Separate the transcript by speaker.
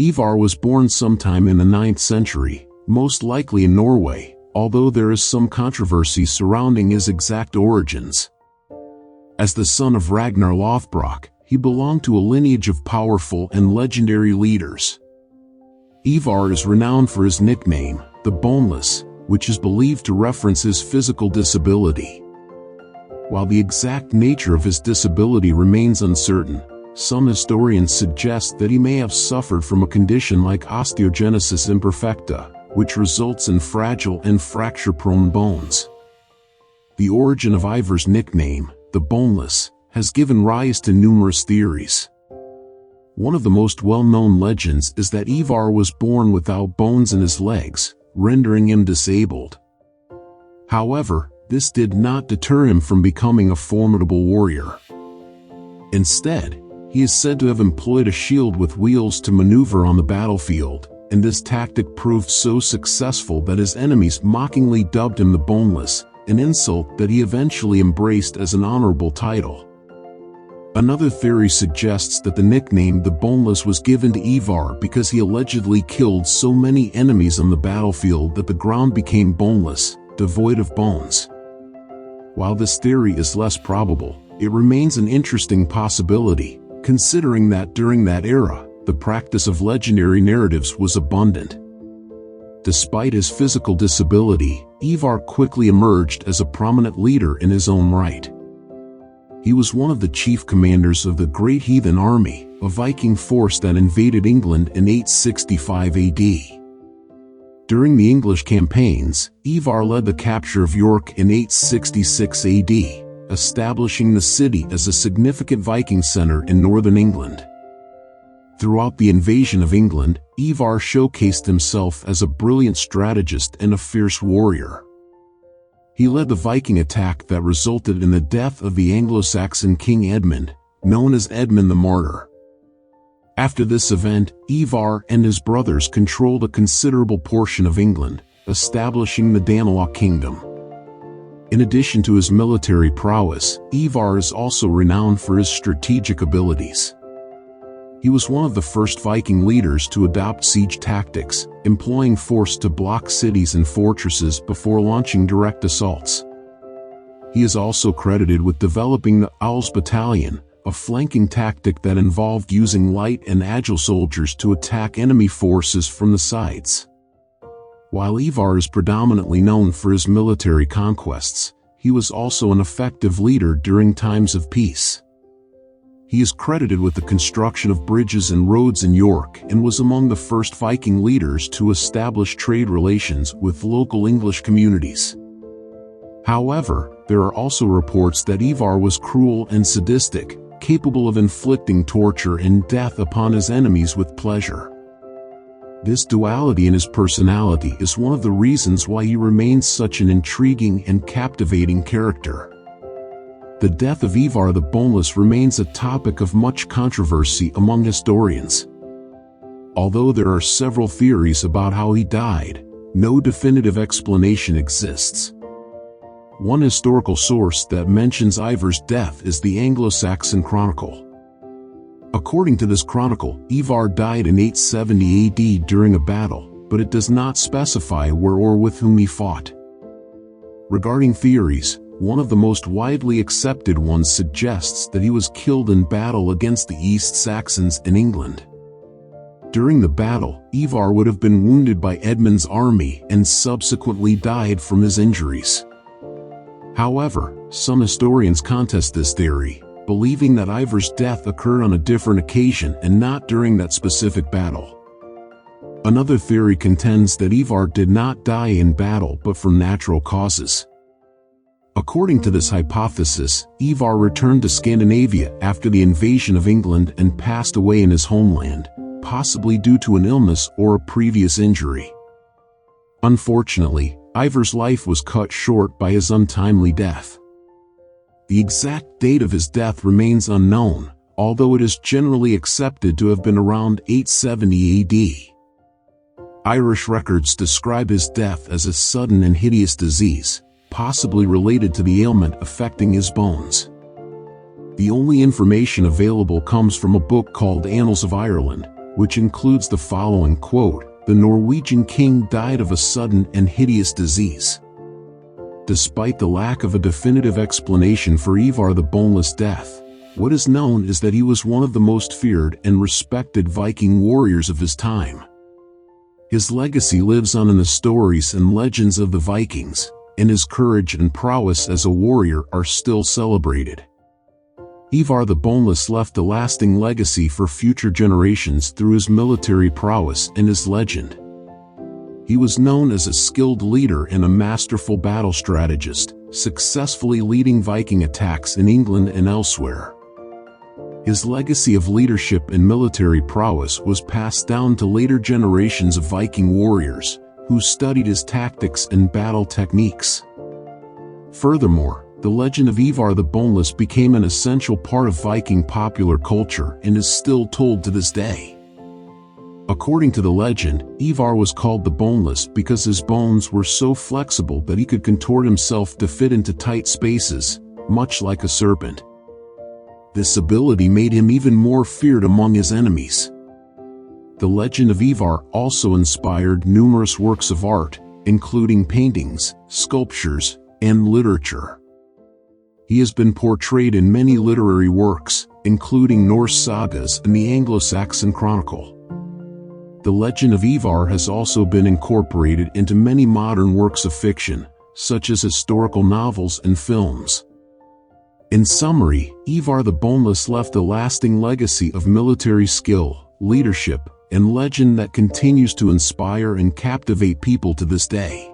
Speaker 1: Ivar was born sometime in the 9th century, most likely in Norway, although there is some controversy surrounding his exact origins. As the son of Ragnar Lothbrok, he belonged to a lineage of powerful and legendary leaders. Ivar is renowned for his nickname, the Boneless, which is believed to reference his physical disability. While the exact nature of his disability remains uncertain, some historians suggest that he may have suffered from a condition like osteogenesis imperfecta, which results in fragile and fracture-prone bones. The origin of Ivar's nickname, the Boneless, has given rise to numerous theories. One of the most well-known legends is that Ivar was born without bones in his legs, rendering him disabled. However, this did not deter him from becoming a formidable warrior. Instead, he is said to have employed a shield with wheels to maneuver on the battlefield, and this tactic proved so successful that his enemies mockingly dubbed him the Boneless, an insult that he eventually embraced as an honorable title. Another theory suggests that the nickname the Boneless was given to Ivar because he allegedly killed so many enemies on the battlefield that the ground became boneless, devoid of bones. While this theory is less probable, it remains an interesting possibility, considering that during that era, the practice of legendary narratives was abundant. Despite his physical disability, Ivar quickly emerged as a prominent leader in his own right. He was one of the chief commanders of the Great Heathen Army, a Viking force that invaded England in 865 AD. During the English campaigns, Ivar led the capture of York in 866 AD, establishing the city as a significant Viking center in northern England. Throughout the invasion of England, Ivar showcased himself as a brilliant strategist and a fierce warrior. He led the Viking attack that resulted in the death of the Anglo-Saxon King Edmund, known as Edmund the Martyr. After this event, Ivar and his brothers controlled a considerable portion of England, establishing the Danelaw Kingdom. In addition to his military prowess, Ivar is also renowned for his strategic abilities. He was one of the first Viking leaders to adopt siege tactics, employing force to block cities and fortresses before launching direct assaults. He is also credited with developing the Owls Battalion, a flanking tactic that involved using light and agile soldiers to attack enemy forces from the sides. While Ivar is predominantly known for his military conquests, he was also an effective leader during times of peace. He is credited with the construction of bridges and roads in York and was among the first Viking leaders to establish trade relations with local English communities. However, there are also reports that Ivar was cruel and sadistic, capable of inflicting torture and death upon his enemies with pleasure. This duality in his personality is one of the reasons why he remains such an intriguing and captivating character. The death of Ivar the Boneless remains a topic of much controversy among historians. Although there are several theories about how he died, no definitive explanation exists. One historical source that mentions Ivar's death is the Anglo-Saxon Chronicle. According to this chronicle, Ivar died in 870 AD during a battle, but it does not specify where or with whom he fought. Regarding theories, one of the most widely accepted ones suggests that he was killed in battle against the East Saxons in England. During the battle, Ivar would have been wounded by Edmund's army and subsequently died from his injuries. However, some historians contest this theory, believing that Ivar's death occurred on a different occasion and not during that specific battle. Another theory contends that Ivar did not die in battle but from natural causes. According to this hypothesis, Ivar returned to Scandinavia after the invasion of England and passed away in his homeland, possibly due to an illness or a previous injury. Unfortunately, Ivar's life was cut short by his untimely death. The exact date of his death remains unknown, although it is generally accepted to have been around 870 AD. Irish records describe his death as a sudden and hideous disease, possibly related to the ailment affecting his bones. The only information available comes from a book called Annals of Ireland, which includes the following quote: "The Norwegian king died of a sudden and hideous disease." Despite the lack of a definitive explanation for Ivar the Boneless' death, what is known is that he was one of the most feared and respected Viking warriors of his time. His legacy lives on in the stories and legends of the Vikings, and his courage and prowess as a warrior are still celebrated. Ivar the Boneless left a lasting legacy for future generations through his military prowess and his legend. He was known as a skilled leader and a masterful battle strategist, successfully leading Viking attacks in England and elsewhere. His legacy of leadership and military prowess was passed down to later generations of Viking warriors, who studied his tactics and battle techniques. Furthermore, the legend of Ivar the Boneless became an essential part of Viking popular culture and is still told to this day. According to the legend, Ivar was called the Boneless because his bones were so flexible that he could contort himself to fit into tight spaces, much like a serpent. This ability made him even more feared among his enemies. The legend of Ivar also inspired numerous works of art, including paintings, sculptures, and literature. He has been portrayed in many literary works, including Norse sagas and the Anglo-Saxon Chronicle. The legend of Ivar has also been incorporated into many modern works of fiction, such as historical novels and films. In summary, Ivar the Boneless left a lasting legacy of military skill, leadership, and legend that continues to inspire and captivate people to this day.